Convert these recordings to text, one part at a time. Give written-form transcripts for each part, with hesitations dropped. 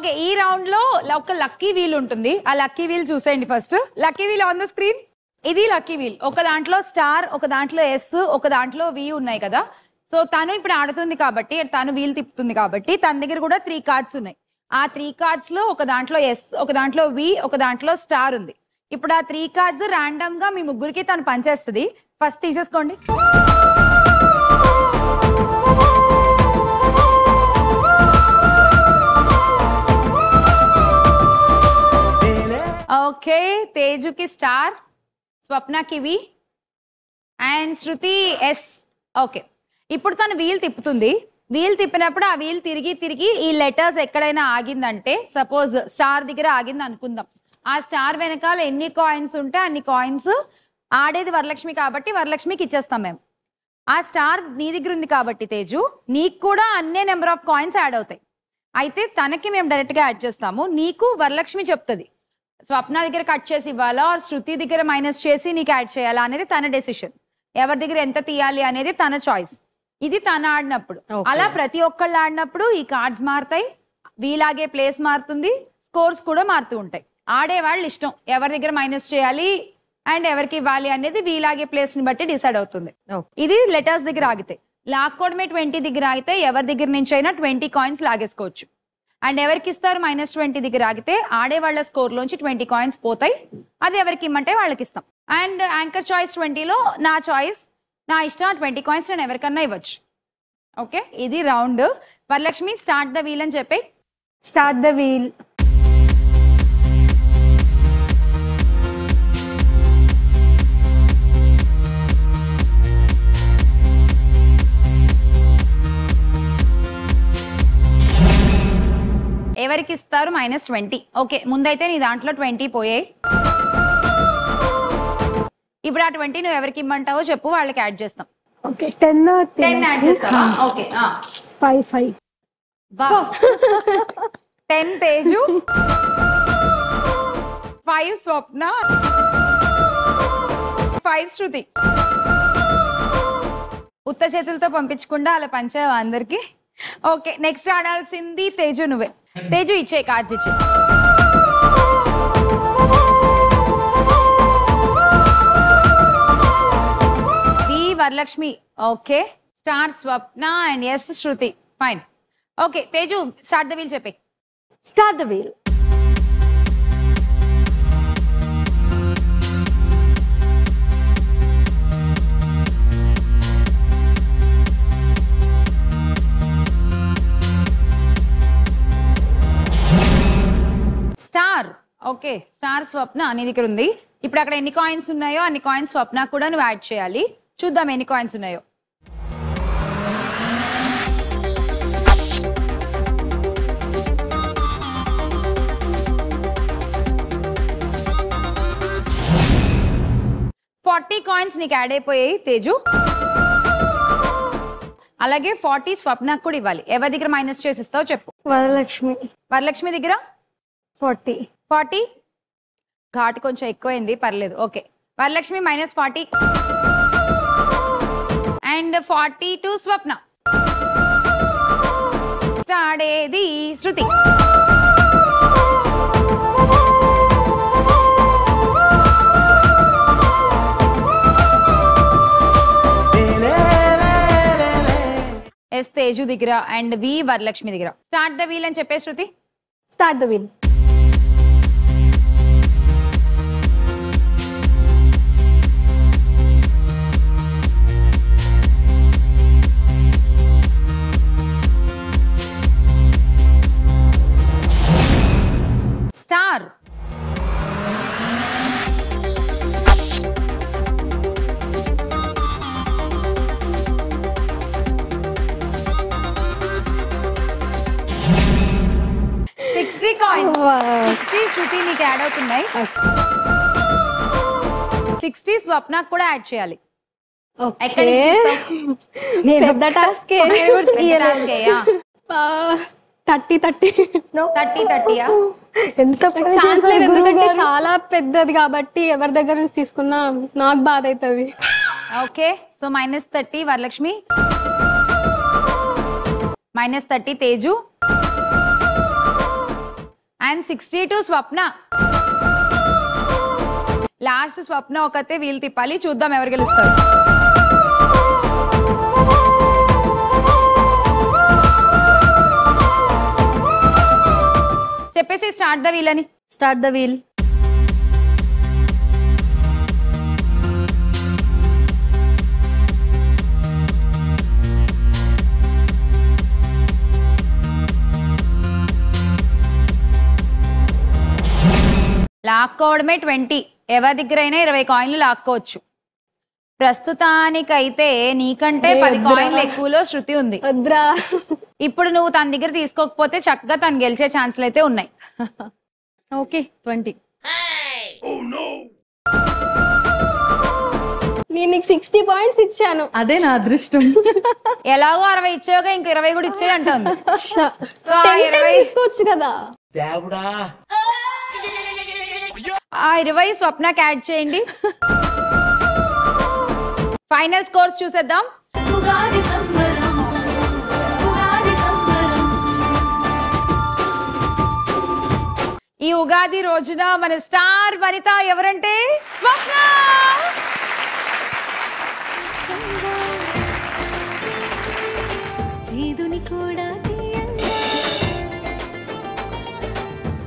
Okay, ఈ round లో ఒక లక్కీ వీల్ ఉంటుంది. ఆ లక్కీ వీల్ చూసేయండి first. Lucky wheel on the screen. ఇది లక్కీ వీల్. ఒక దాంట్లో స్టార్, ఒక దాంట్లో ఎస్, ఒక దాంట్లో వి ఉన్నాయి కదా. సో తను ఇప్పుడు ఆడుతుంది కాబట్టి, తను వీల్ తిప్పుతుంది కాబట్టి తన దగ్గర కూడా 3 కార్డ్స్ ఉన్నాయి. ఆ 3 కార్డ్స్ లో ఒక దాంట్లో ఎస్, ఒక దాంట్లో వి, ఒక దాంట్లో స్టార్ ఉంది. ఇప్పుడు ఆ 3 కార్డ్స్ ర్యాండమ్ గా మీ ముగ్గురికి తను పంచేస్తుంది. ఫస్ట్ తీసేసుకోండి. ఓకే, తేజుకి స్టార్, స్వప్నకి V and Shruti S. Okay, ఇప్పుడు తను వీల్ తిప్పుతుంది. వీల్ తిప్పినప్పుడు ఆ వీల్ తిరిగి తిరిగి ఈ లెటర్స్ ఎక్కడైనా ఆగిందంటే, సపోజ్ స్టార్ దగ్గర ఆగింది అనుకుందాం. ఆ స్టార్ వెనకాల ఎన్ని కాయిన్స్ ఉంటే అన్ని కాయిన్స్, ఆడేది వరలక్ష్మి కాబట్టి వరలక్ష్మికి ఇచ్చేస్తాం మేము. ఆ స్టార్ నీ దగ్గర ఉంది కాబట్టి తేజు, నీకు కూడా అన్నే నెంబర్ ఆఫ్ కాయిన్స్ యాడ్ అవుతాయి. అయితే తనకి మేము డైరెక్ట్గా యాడ్ చేస్తాము. నీకు వరలక్ష్మి చెప్తుంది స్వప్న దగ్గర కట్ చేసి ఇవ్వాలా, శృతి దగ్గర మైనస్ చేసి నీకు యాడ్ చేయాలా అనేది తన డెసిషన్. ఎవరి దగ్గర ఎంత తీయాలి అనేది తన చాయిస్. ఇది తను ఆడినప్పుడు. అలా ప్రతి ఒక్కళ్ళు ఆడినప్పుడు ఈ కార్డ్స్ మారుతాయి, వీలాగే ప్లేస్ మారుతుంది, స్కోర్స్ కూడా మారుతూ ఉంటాయి. ఆడేవాళ్ళు ఇష్టం ఎవరి దగ్గర మైనస్ చేయాలి అండ్ ఎవరికి ఇవ్వాలి అనేది వీలాగే ప్లేస్ ని బట్టి డిసైడ్ అవుతుంది. ఇది లెటర్స్ దగ్గర ఆగితే. లాక్కోవడమే 20 దగ్గర ఆగితే ఎవరి దగ్గర నుంచి అయినా 20 కాయిన్స్ లాగేసుకోవచ్చు. అండ్ ఎవరికి ఇస్తారు -20 దగ్గర ఆగితే ఆడే వాళ్ళ స్కోర్ లోంచి 20 కాయిన్స్ పోతాయి. అది ఎవరికి ఇమ్మంటే వాళ్ళకి ఇస్తాం. అండ్ యాంకర్ చాయిస్ 20లో నా చాయిస్, నా ఇష్టం 20 కాయిన్స్ నేను ఎవరికన్నా ఇవ్వచ్చు. ఓకే, ఇది round. Varalakshmi start the wheel అని చెప్పి. Start the wheel. ఎవరికి ఇస్తారు -20. ఓకే, ముందైతే నీ దాంట్లో 20 పోయాయి. ఇప్పుడు ఆ 20 నువ్వు ఎవరికి ఇమ్మంటావో చెప్పు, వాళ్ళకి యాడ్ చేస్తాం. ఓకే, 10 యాడ్ చేస్తావా? ఓకే, 5 10 తేజు, 5 స్వప్న, 5 శృతి. ఉత్త చేతులతో పంపించకుండా అలా పంచావా అందరికి? ఓకే, నెక్స్ట్ ఆడాల్సింది తేజు, నువ్వే. తేజు ఇచ్చే కార్డ్స్ ఇచ్చే. V Varalakshmi. Okay, star Swapna and S Shruti. Fine. Okay Teju, start the wheel చెప్పే. Start the wheel. Star. Okay, star Swapna నీ దగ్గర ఉంది. ఇప్పుడు అక్కడ ఎన్ని కాయిన్స్ ఉన్నాయో అన్ని కాయిన్స్ స్వప్న కూడా నువ్వు యాడ్ చేయాలి. చూద్దాం ఎన్ని కాయిన్స్ ఉన్నాయో. $40 కాయిన్స్ నీకు యాడ్ అయిపోయాయి తేజు. అలాగే 40 స్వప్నకు కూడా ఇవ్వాలి. ఎవరి దగ్గర మైనస్ చేసి ఇస్తావు చెప్పు. వరలక్ష్మి. వరలక్ష్మి దగ్గర 40. ఘాటు కొంచెం ఎక్కువైంది, పర్లేదు. ఓకే, వరలక్ష్మి -40 అండ్ 40 టు స్వప్న. ఆడేది శృతి. ఎస్ తేజు దగ్గర అండ్ వి వరలక్ష్మి దగ్గర. స్టార్ట్ ద వీల్ అని చెప్పే Shruti. Start the wheel. Star. Coins 60 Shruti నీకు యాడ్ అవుతున్నాయి. 60 స్వప్నకు కూడా యాడ్ చేయాలి. పెద్ద టాస్క్. 30 ఎంత ఛాన్స్ లేదు, ఎందుకంటే చాలా పెద్దది కాబట్టి ఎవరి దగ్గర నుంచి తీసుకున్నా నాకు బాధ అవుతుంది. Okay, so -30 Varalakshmi, -30 Teju, and 62 Swapna. Last Swapna ఒకతే వీల్ తిప్పాలి, చూద్దాం ఎవరు గెలుస్తారు. చెప్పేసి స్టార్ట్ ద వీల్ అని. Start the wheel. లాక్కోవడమే 20. ఎవరి దగ్గర అయినా 20 కాయిన్లు లాక్కోవచ్చు. ప్రస్తుతానికైతే నీకంటే 10 కాయిన్లు ఎక్కువలో శృతి ఉంది. ఇప్పుడు నువ్వు తన దగ్గర తీసుకోకపోతే చక్కగా తను గెలిచే ఛాన్సులు అయితే ఉన్నాయి. ఓకే 20. నేను నీకు 60 పాయింట్స్ ఇచ్చాను. అదే నా అదృష్టం. ఎలాగో 60 ఇచ్చావుగా, ఇంక 20 కూడా ఇచ్చే అంటుంది. సో 20 తీసుకోవచ్చు కదా. ఆ 20 స్వప్నకి యాడ్ చేయండి. ఫైనల్ స్కోర్స్ చూసేద్దాం. ఈ ఉగాది రోజున మన స్టార్ వనిత ఎవరంటే స్వప్న. చేదుని కూడా తీయంగా,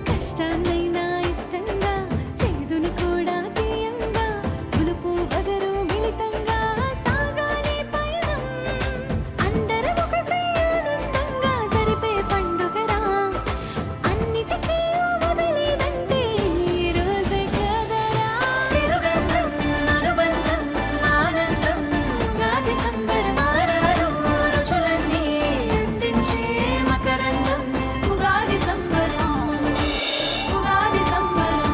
కష్టాన్నైనా ఇష్టంగా, చేదుని కూడా తీయంగా, పులుపు వగరు మిళితంగా సాగాలి పయనం. అందరం ఒకటే ఆనందంగా జరిపే పండుగరా, అన్నిటికీ వదిలేదంటే ఈ రోజే కదరా. తిరుగంధం అనుబంధం ఆనందం ఉగాది సంబరమారాలు రుచులన్నీ అందించే మకరందం. ఉగాది సంబరం, ఉగాది సంబరం.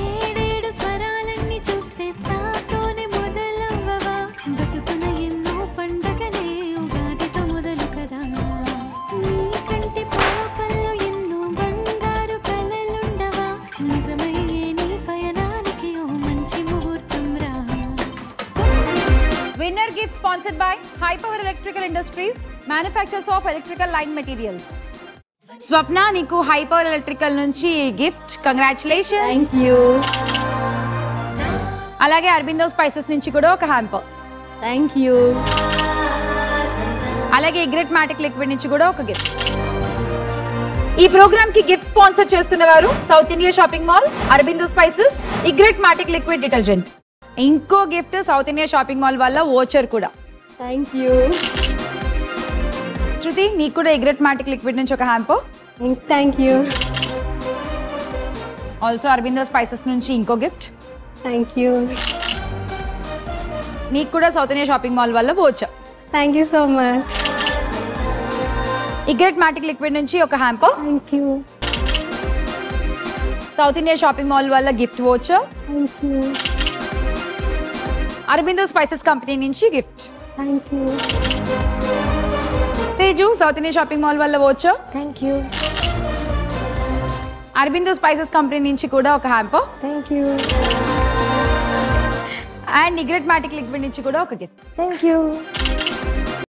ఏడేడు స్వరాలన్నీ చూస్తే సాతోనే మొదలవ్వవా, బతుకున ఎన్నో పండగలే ఉగాదితో మొదలు కదా. నీ కంటి పాపల్లో ఎన్నో బంగారు కలలుండవా, నిజమయ్యే నీ పయనానికి ఓ మంచి ముహూర్తం రా. Winner gift sponsored by high power electrical industries, manufacturers of electrical line materials. Swapna, నీకు హై పవర్ ఎలక్ట్రికల్ నుంచి గిఫ్ట్. కంగ్రాచులేషన్స్. Thank you. అలాగే అరబిందో స్పైసెస్ నుంచి కూడా ఒక హ్యాంపర్. Thank you. అలాగే ఇగ్రెట్ మ్యాటిక్ లిక్విడ్ నుంచి కూడా ఒక గిఫ్ట్. ఈ ప్రోగ్రామ్ కి గిఫ్ట్ స్పాన్సర్ చేస్తున్నవారు South India shopping mall, Aurobindo spices, Egret Matic liquid detergent. ఇంకో gift South India shopping mall వల్ల వోచర్ కూడా. Thank you. శృతి, నీకు కూడా ఇగ్రెట్ మ్యాటిక్ లిక్విడ్ నుంచి ఒక hamper. Thank you. Also Aurobindo spices నుంచి ఇంకో గిఫ్ట్. Thank you. నీకు కూడా సౌత్ ఇండియా షాపింగ్ మాల్ వల్ల voucher. Thank you so much. Egret Matic liquid నుంచి ఒక hamper. Thank you. South India shopping mall వల్ల gift voucher. Thank you. Aurobindo spices company నుంచి gift. Thank you. Teju, South India shopping mall వల్ల voucher. Thank you. Aurobindo spices company నుంచి కూడా ఒక hamper. Thank you. And Egret Matic liquid నుంచి కూడా ఒక gift. Thank you.